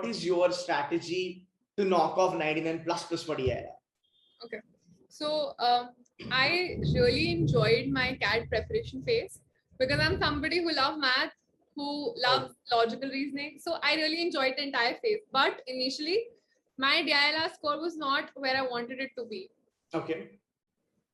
is your strategy to knock off 99 plus for DILR? Okay. So I really enjoyed my CAT preparation phase because I'm somebody who loves math, who loves logical reasoning. So I really enjoyed the entire phase. But initially, my DILR score was not where I wanted it to be. Okay.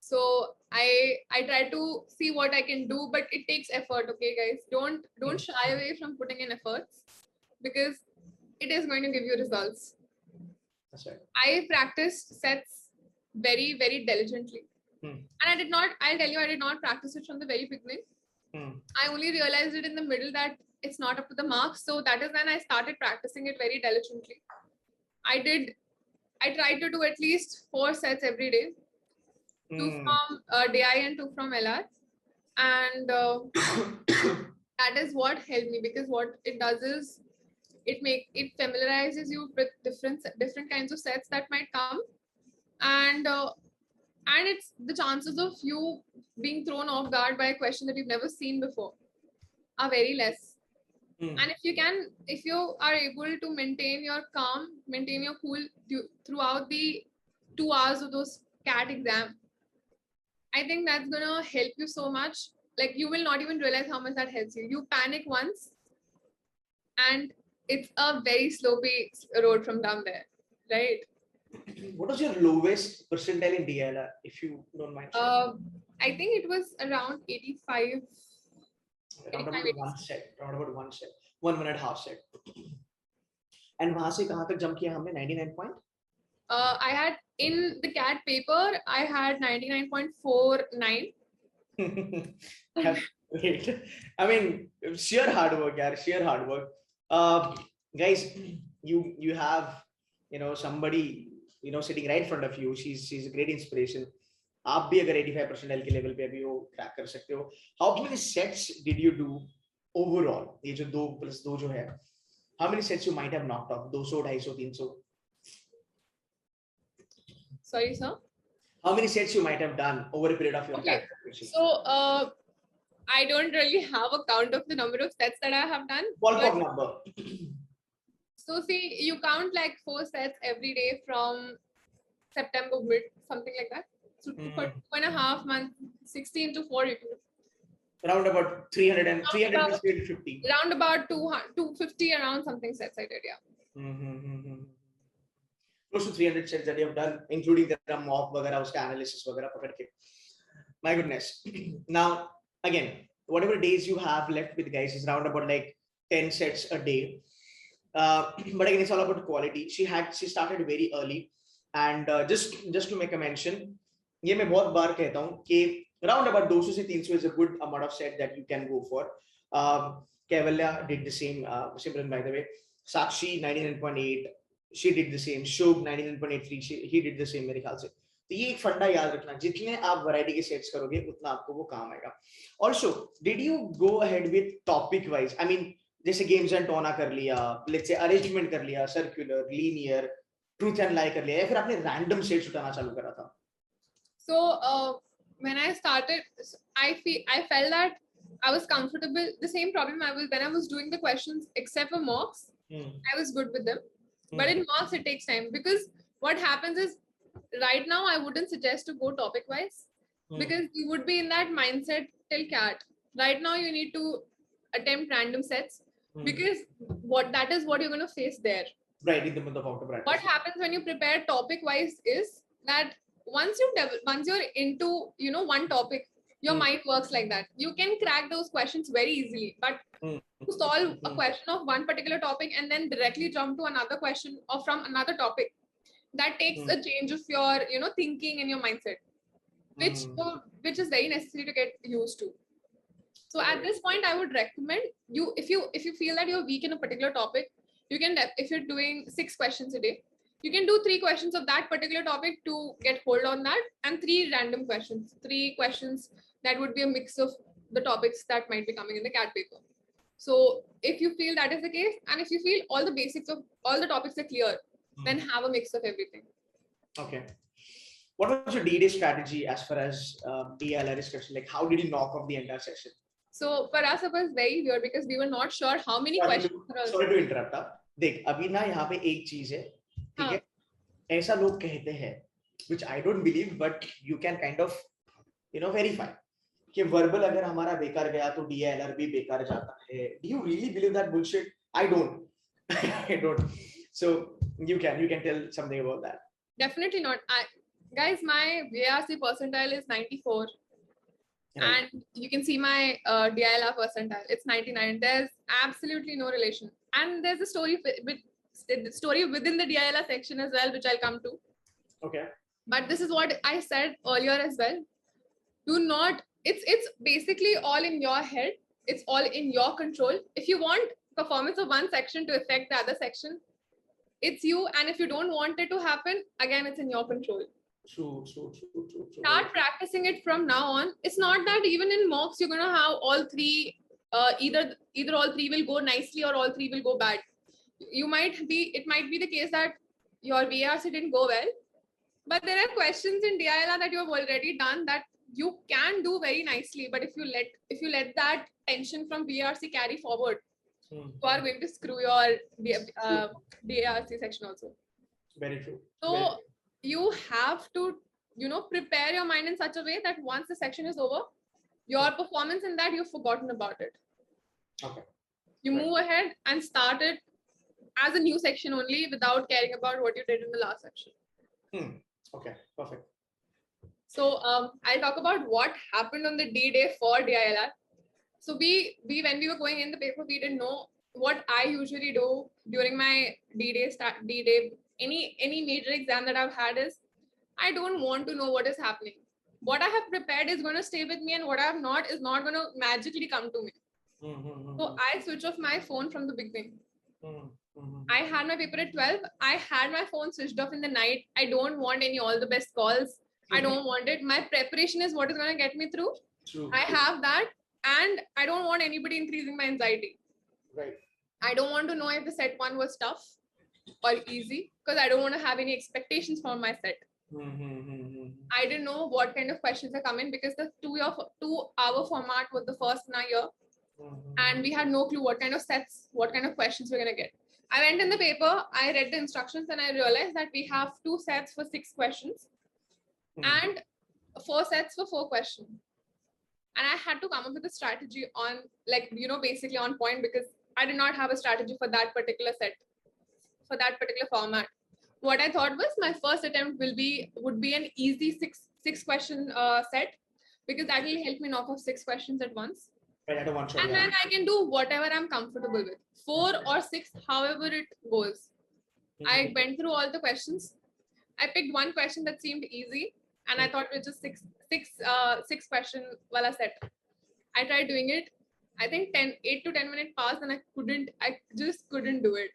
So I try to see what I can do, but it takes effort. Okay, guys, don't shy away from putting in efforts because it is going to give you results. That's right. I practiced sets very, very diligently. And I'll tell you, I did not practice it from the very beginning. I only realized it in the middle that it's not up to the marks. So that is when I started practicing it very diligently. I tried to do at least 4 sets every day. 2 from DI and 2 from LR. And that is what helped me, because what it does is it familiarizes you with different kinds of sets that might come, and it's the chances of you being thrown off guard by a question that you've never seen before are very less. And if you are able to maintain your calm, maintain your cool throughout the 2 hours of those CAT exam, I think that's gonna help you so much. Like, you will not even realize how much that helps you. You panic once, and it's a very slopey road from down there, right? What was your lowest percentile in DILR, if you don't mind? I think it was around 85. Around about 1 set, 1 minute half set. And वहां से कहां तक jump किया हमने? 99 point? I had in the CAT paper, I had 99.49. Great. I mean, sheer hard work, yaar, sheer hard work. Guys, you have, somebody, sitting right in front of you. She's a great inspiration. आप भी अगर 85% के level पे अभी वो crack कर सकते हो. How many sets did you do overall? ये जो 2+2 जो है, how many sets you might have knocked off? 200, 250, 300? Sorry, sir? How many sets you might have done over a period of your CAT preparation? So I don't really have a count of the number of sets that I have done. Ballpark number. So see, you count like 4 sets every day from September mid, something like that. So for 2.5 months, 16 to 4, around about 300 plus 350. Around about 250 around something sets I did, yeah. Close to 300 sets that you have done, including the mock वगैरह, उसका analysis वगैरह पकड़ के. My goodness. Now, again, whatever days you have left with, guys, is around about like 10 sets a day. But again, it's all about quality. She started very early, and just to make a mention, ये मैं बहुत बार कहता हूँ कि around about 200 से 300 is a good amount of set that you can go for. Kaivalya did the same. Simran, by the way, Sakshi 99.8, she did the same. Shobh 99.83, he did the same मेरे ख्याल से. तो ये एक फंडा याद रखना, जितने आप वैरायटी के सेट्स करोगे उतना आपको वो काम आएगा. Also, did you go ahead with topic wise? I mean, जैसे गेम्स एंड टोना कर लिया, लेट्स से अरेंजमेंट कर लिया, circular, linear, truth and lie कर लिया, या फिर आपने रैंडम सेट्स उठाना चालू करा था? So when I started, I felt that I was comfortable. The same problem when I was doing the questions, except for mocks, I was good with them. But in mocks, it takes time, because what happens is, right now I wouldn't suggest to go topic wise, because you would be in that mindset till CAT. Right now you need to attempt random sets, because that is what you're going to face there. Right, in the month of October. What happens when you prepare topic wise is that once you're into one topic, your mind works like that. You can crack those questions very easily, but to solve a question of one particular topic and then directly jump to another question or from another topic, that takes a change of your thinking and your mindset, which is very necessary to get used to. So at this point, I would recommend you, if you feel that you're weak in a particular topic, you can, if you're doing 6 questions a day, you can do 3 questions of that particular topic to get hold on that, and 3 random questions, 3 questions that would be a mix of the topics that might be coming in the CAT paper. So if you feel that is the case, and if you feel all the basics of all the topics are clear, then have a mix of everything. Okay. What was your D-Day strategy as far as DLR is concerned? Like, how did you knock off the entire session? So for us, it was very weird because we were not sure how many questions. Sorry to interrupt. देख अभी ना यहाँ पे एक चीज है, ठीक हाँ. है, ऐसा लोग कहते हैं, which I don't believe, but you can kind of verify कि verbal अगर हमारा बेकार गया तो DILR भी बेकार जाता है. Do you really believe that bullshit? I don't. I don't. So you can tell something about that. Definitely not. Guys, my VARC percentile is 94. Right. And you can see my DILR percentile. It's 99. There's absolutely no relation. And there's a story within the DILR section as well, which I'll come to. Okay. But this is what I said earlier as well. Do not. It's basically all in your head. It's all in your control. If you want performance of one section to affect the other section, it's you. And if you don't want it to happen, again, it's in your control. True. Start practicing it from now on. It's not that even in mocks you're gonna have all three. Either all three will go nicely or all three will go bad. It might be the case that your VARC didn't go well, but there are questions in DILR that you have already done that you can do very nicely. But if you let that tension from VARC carry forward, you are going to screw your DARC section also. Very true. So you have to, prepare your mind in such a way that once the section is over, your performance in that, you've forgotten about it. Okay. You move ahead and start it as a new section only without caring about what you did in the last section. Okay, perfect. So I'll talk about what happened on the D-Day for DILR. So we when we were going in the paper, we didn't know what I usually do during my D-Day, any major exam that I've had is, I don't want to know what is happening. What I have prepared is going to stay with me, and what I have not is not going to magically come to me. So I switch off my phone from the beginning. I had my paper at 12. I had my phone switched off in the night. I don't want any all the best calls. I don't want it. My preparation is what is going to get me through. True. I have that, and I don't want anybody increasing my anxiety. Right. I don't want to know if the set one was tough or easy, because I don't want to have any expectations for my set. I didn't know what kind of questions are coming, because the 2-hour format was the first in our year, and we had no clue what kind of sets, what kind of questions we're going to get. I went in the paper, I read the instructions, and I realized that we have 2 sets for 6 questions and 4 sets for 4 questions. And I had to come up with a strategy on, basically on point, because I did not have a strategy for that particular set, for that particular format. What I thought was my first attempt would be an easy six question set, because that will help me knock off 6 questions at once. Right, at a one shot, and then I can do whatever I'm comfortable with, 4 or 6, however it goes. I went through all the questions. I picked one question that seemed easy, and I thought it was just six question wala set. I tried doing it. I think 8 to 10 minutes passed, and I just couldn't do it.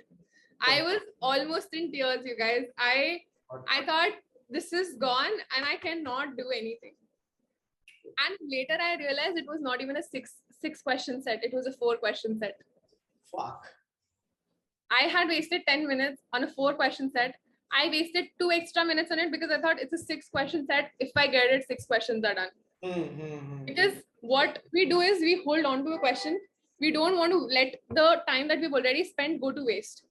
I was almost in tears, you guys. I thought this is gone and I cannot do anything. And later I realized it was not even a six question set. It was a 4 question set. Fuck. I had wasted 10 minutes on a 4 question set. I wasted 2 extra minutes on it because I thought it's a 6 question set. If I get it, 6 questions are done. Because what we do is we hold on to a question. We don't want to let the time that we've already spent go to waste.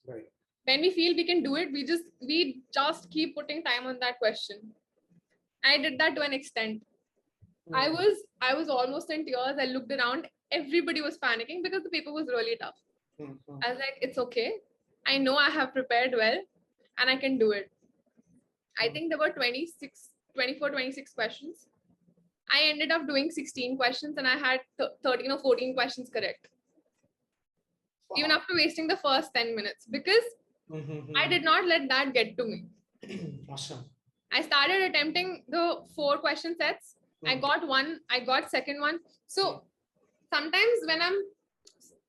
Right. When we feel we can do it, we just keep putting time on that question. I did that to an extent. I was almost in tears. I looked around. Everybody was panicking because the paper was really tough. I was like, it's okay. I know I have prepared well and I can do it. I think there were 24, 26 questions. I ended up doing 16 questions and I had 13 or 14 questions correct. Wow. Even after wasting the first 10 minutes, because I did not let that get to me. Awesome. I started attempting the 4 question sets. I got one, I got second one. So sometimes when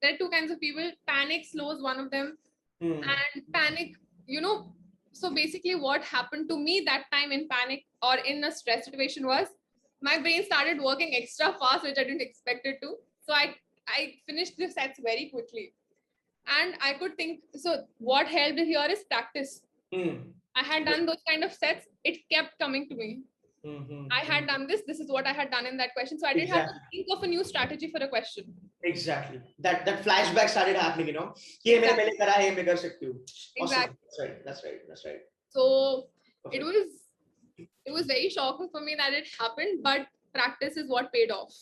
there are 2 kinds of people, panic slows one of them. And panic, so basically what happened to me that time in panic or in a stress situation was my brain started working extra fast, which I didn't expect it to. So I finished the sets very quickly. And I could think, so what helped here is practice. I had done those kind of sets. It kept coming to me. I had done this. This is what I had done in that question. So I didn't have to think of a new strategy for a question. Exactly. That flashback started happening, you know. ये मैंने पहले करा है, मैं कर सकती हूँ. Exactly. That's right. So it was very shocking for me that it happened, but practice is what paid off.